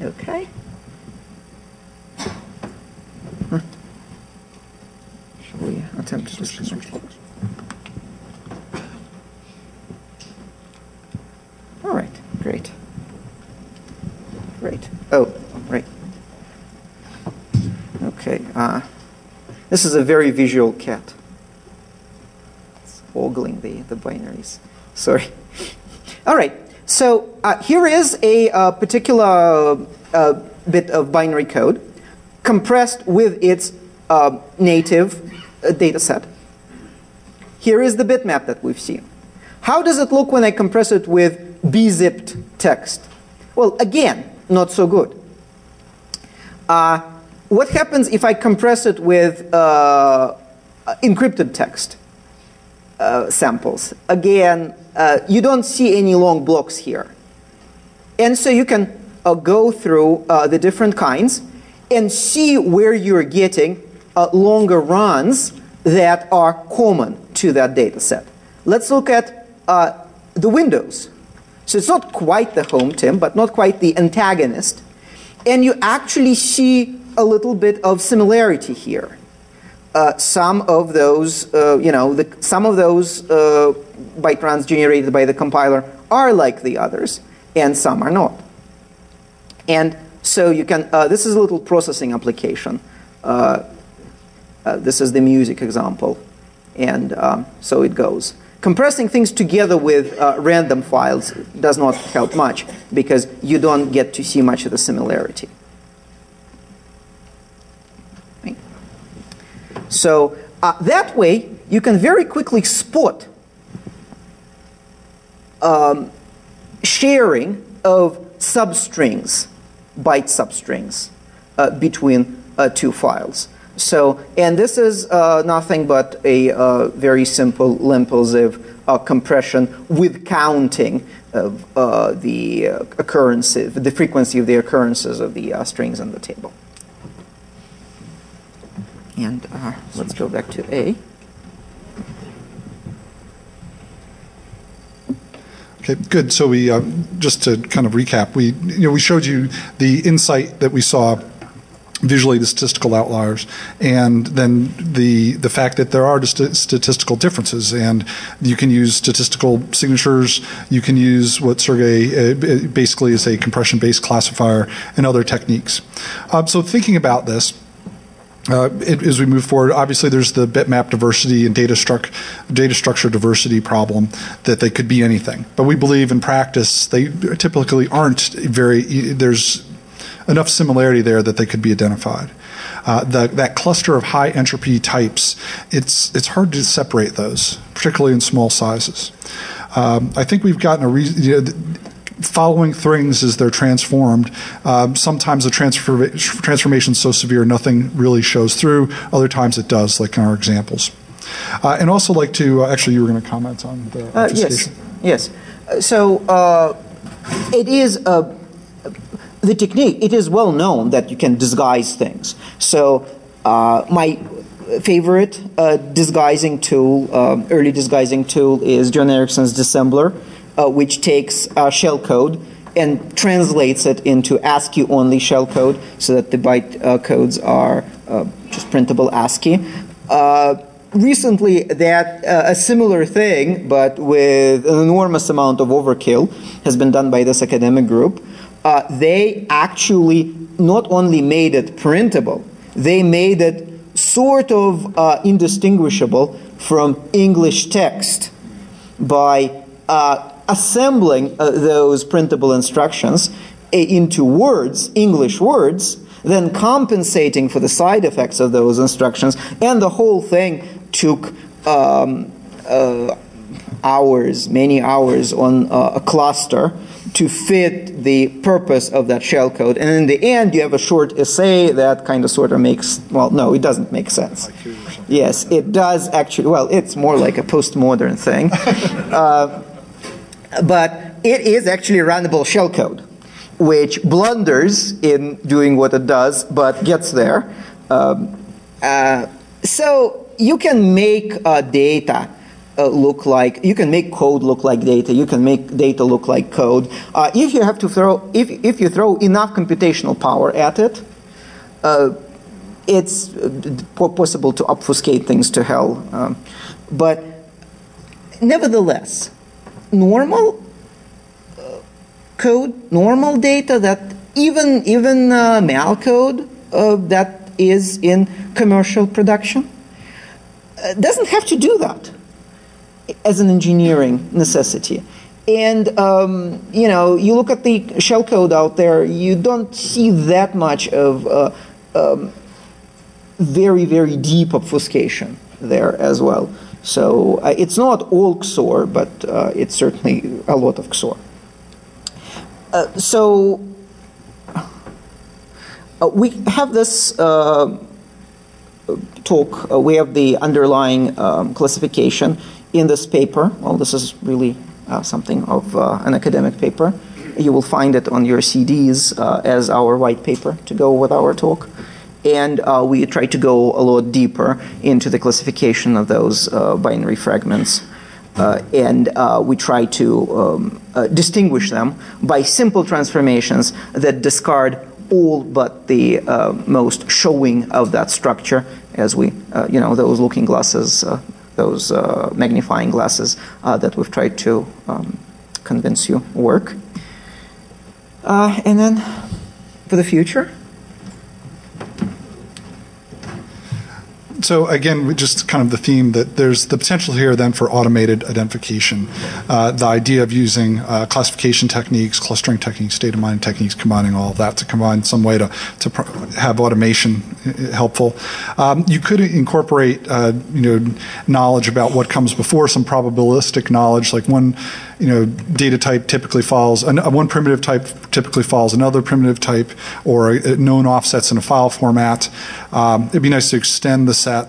Okay. Shall we attempt to disconnect? All right, great. Great. Oh, right. Okay. This is a very visual cat. It's ogling the binaries. Sorry. All right. So here is a particular bit of binary code compressed with its native data set. Here is the bitmap that we've seen. How does it look when I compress it with bzipped text? Well, again, not so good. What happens if I compress it with encrypted text samples? Again, you don't see any long blocks here. And so you can go through the different kinds and see where you're getting longer runs that are common to that data set. Let's look at the windows. So it's not quite the home Tim, but not quite the antagonist. And you actually see a little bit of similarity here. Some of those, some of those byte runs generated by the compiler are like the others, and some are not. And so you can, this is a little processing application. This is the music example. And so it goes. Compressing things together with random files does not help much because you don't get to see much of the similarity. Right? So that way, you can very quickly spot sharing of substrings, byte substrings, between two files. So, and this is nothing but a very simple Limp-Ziv compression with counting of the occurrences, the frequency of the occurrences of the strings in the table. And let's go back to A. Okay, good. So we just to kind of recap, we showed you the insight that we saw visually, the statistical outliers, and then the fact that there are statistical differences, and you can use statistical signatures, you can use what Sergey basically is a compression-based classifier, and other techniques. So thinking about this, as we move forward, obviously there's the bitmap diversity and data structure diversity problem, that they could be anything. But we believe in practice they typically aren't there's enough similarity there that they could be identified. That cluster of high entropy types, it's hard to separate those, particularly in small sizes. I think we've gotten following things as they're transformed, sometimes the transformation is so severe nothing really shows through. Other times it does, like in our examples. And also like to, actually you were going to comment on the obfuscation. Yes. So it is the technique, it is well known that you can disguise things. So my favorite disguising tool, early disguising tool, is John Erickson's dissembler, which takes shellcode and translates it into ASCII-only shellcode so that the byte codes are just printable ASCII. Recently, that a similar thing, but with an enormous amount of overkill, has been done by this academic group. They actually not only made it printable, they made it sort of indistinguishable from English text by assembling those printable instructions into words, English words, then compensating for the side effects of those instructions, and the whole thing took hours, many hours on a cluster to fit the purpose of that shellcode. And in the end, you have a short essay that kind of sort of makes, well, no, it doesn't make sense. Yes, it does actually, well, it's more like a postmodern thing. But it is actually runnable shellcode, which blunders in doing what it does, but gets there. So you can make data look like, you can make code look like data, you can make data look like code. If you have to throw, if you throw enough computational power at it, it's possible to obfuscate things to hell. But nevertheless, normal code, normal data that even malcode that is in commercial production doesn't have to do that as an engineering necessity. And you know, you look at the shellcode out there, you don't see that much of very, very deep obfuscation there as well. So it's not all XOR, but it's certainly a lot of XOR. So we have this talk, we have the underlying classification in this paper. Well, this is really something of an academic paper. You will find it on your CDs as our white paper to go with our talk. And we try to go a lot deeper into the classification of those binary fragments. And we try to distinguish them by simple transformations that discard all but the most showing of that structure, as we, you know, those looking glasses, those magnifying glasses that we've tried to convince you work. And then for the future. So again, just kind of the theme that there's the potential here then for automated identification. The idea of using classification techniques, clustering techniques, data mining techniques, combining all of that to combine some way to have automation helpful. You could incorporate you know, knowledge about what comes before, some probabilistic knowledge, like one, you know, data type typically follows, one primitive type typically follows another primitive type, or known offsets in a file format. It'd be nice to extend the set.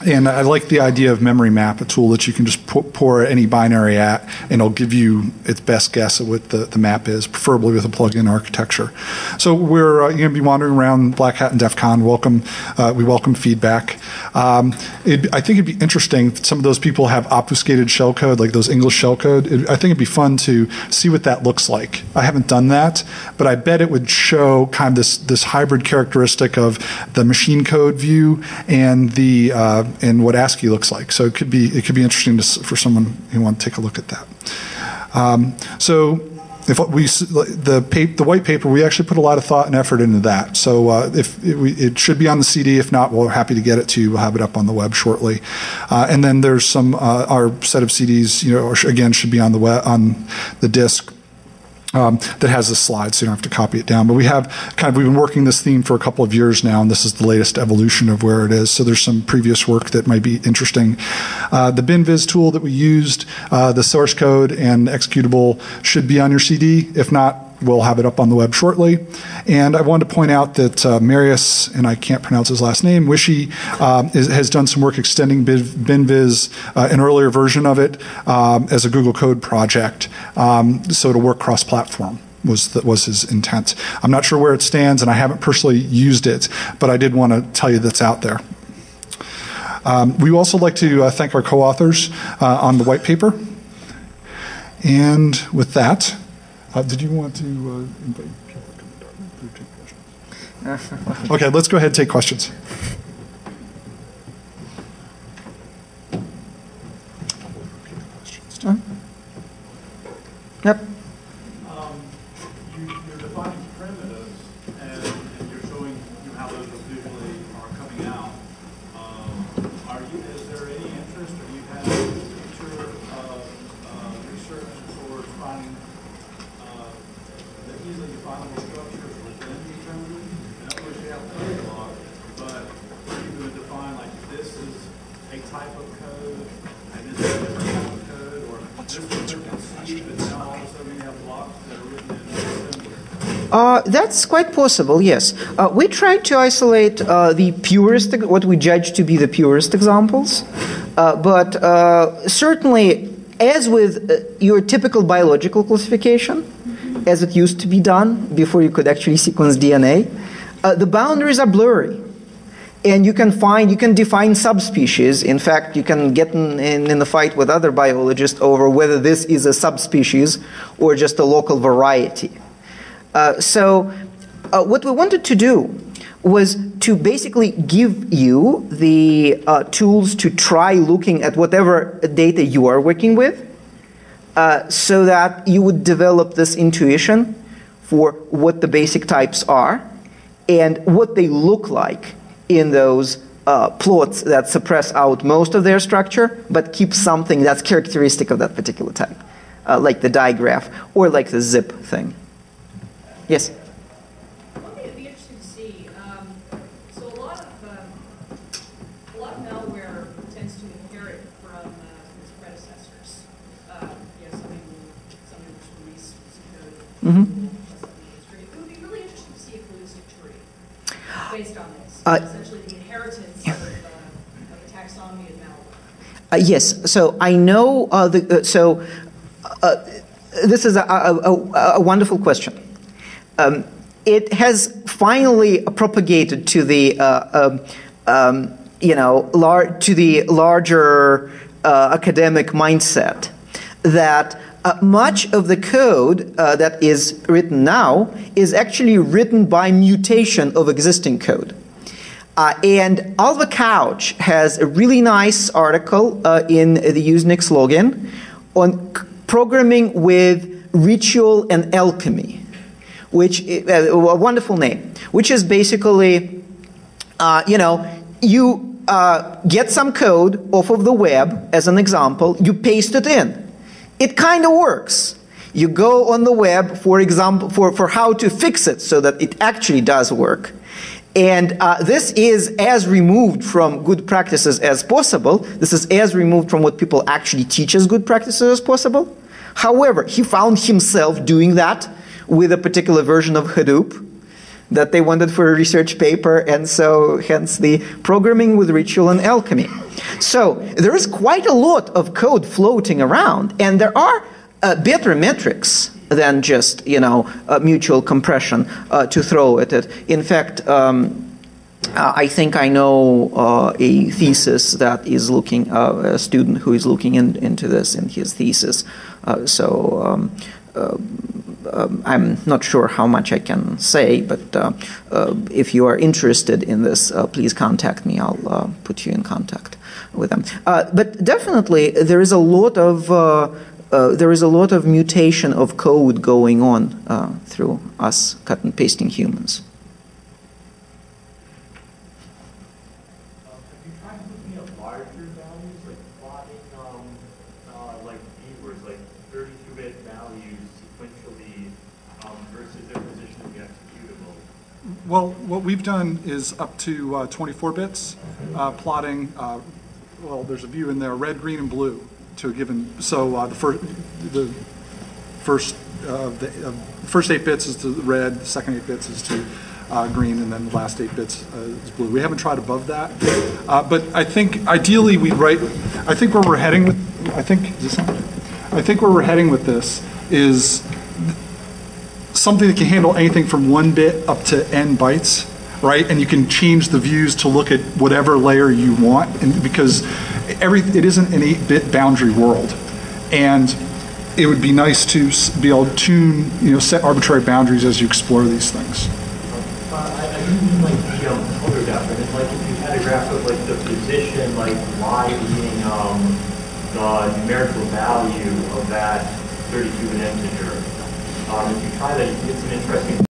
And I like the idea of memory map, a tool that you can just pour any binary at, and it'll give you its best guess at what the map is, preferably with a plug-in architecture. So we're going to be wandering around Blackhat and DEF CON. We welcome feedback. I think it'd be interesting. Some of those people have obfuscated shellcode, like those English shellcode. I think it'd be fun to see what that looks like. I haven't done that, but I bet it would show kind of this hybrid characteristic of the machine code view and the and what ASCII looks like. So it could be interesting for someone who wants to take a look at that. So if the white paper, we actually put a lot of thought and effort into that. So it should be on the CD. If not, we're happy to get it to you. We'll have it up on the web shortly. And then there's some our set of CDs, you know, again, should be on the web, on the disk. That has the slides, so you don't have to copy it down. But we've been working this theme for a couple of years now, and this is the latest evolution of where it is. So there's some previous work that might be interesting. The BinViz tool that we used, the source code and executable should be on your CD. If not, we'll have it up on the web shortly. And I wanted to point out that Marius, and I can't pronounce his last name, Wishy, has done some work extending BinViz, an earlier version of it, as a Google Code project, so to work cross-platform was his intent. I'm not sure where it stands, and I haven't personally used it, but I did want to tell you that's out there. We also like to thank our co-authors on the white paper. And with that, did you want to invite people to take questions? Okay, let's go ahead and take questions. Yep. You're defining primitives, and you're showing how those visually are coming out. Is there any interest, or you've had future research towards finding the easily definable structures within the primitive? In other words, you have code block, but you're going to define, like, this is a type of code, and this is a different type of code, or this is different conceived, and now all of a sudden you have blocks that are written in assembly. That's quite possible, yes. We tried to isolate the purest, what we judge to be the purest examples, but certainly, as with your typical biological classification, as it used to be done before you could actually sequence DNA, the boundaries are blurry. And you can define subspecies. In fact, you can get in a fight with other biologists over whether this is a subspecies or just a local variety. What we wanted to do was to basically give you the tools to try looking at whatever data you are working with, so that you would develop this intuition for what the basic types are and what they look like in those plots that suppress out most of their structure but keep something that's characteristic of that particular type, like the digraph or like the zip thing. Yes? One thing that'd be interesting to see, so a lot of malware tends to inherit from its predecessors. Something which released some code. It would be really interesting to see a holistic tree based on this. Essentially the inheritance of a taxonomy of malware. Yes. So I know this is a wonderful question. It has finally propagated to the to the larger academic mindset that much of the code that is written now is actually written by mutation of existing code. And Alva Couch has a really nice article in the Usenix login on programming with ritual and alchemy, which is a wonderful name, which is basically, you get some code off of the web, as an example, you paste it in. It kind of works. You go on the web, for example, for how to fix it so that it actually does work. And this is as removed from good practices as possible. This is as removed from what people actually teach as good practices as possible. However, he found himself doing that with a particular version of Hadoop that they wanted for a research paper, and so hence the programming with ritual and alchemy. So there is quite a lot of code floating around, and there are better metrics than just mutual compression to throw at it. In fact, I think I know a thesis that is looking, a student who is looking into this in his thesis. I'm not sure how much I can say, but if you are interested in this, please contact me. I'll put you in contact with them. But definitely, there is a lot of mutation of code going on through us cut and pasting humans. Have you tried looking at larger values, like plotting, like keywords, like 32-bit values sequentially versus their position in the executable? Well, what we've done is up to 24 bits, plotting, well, there's a view in there, red, green, and blue to a given, so the first 8 bits is to red, the second 8 bits is to green, and then the last 8 bits is blue. We haven't tried above that, but I think ideally we'd write, I think where we're heading with, I think where we're heading with this is something that can handle anything from 1 bit up to n bytes, right? And you can change the views to look at whatever layer you want, and because it isn't an 8-bit boundary world, and it would be nice to be able to tune, set arbitrary boundaries as you explore these things. I didn't mean like the color graph, but it's like if you had a graph of like the position, like y being the numerical value of that 32-bit integer. If you try that, you can get some interesting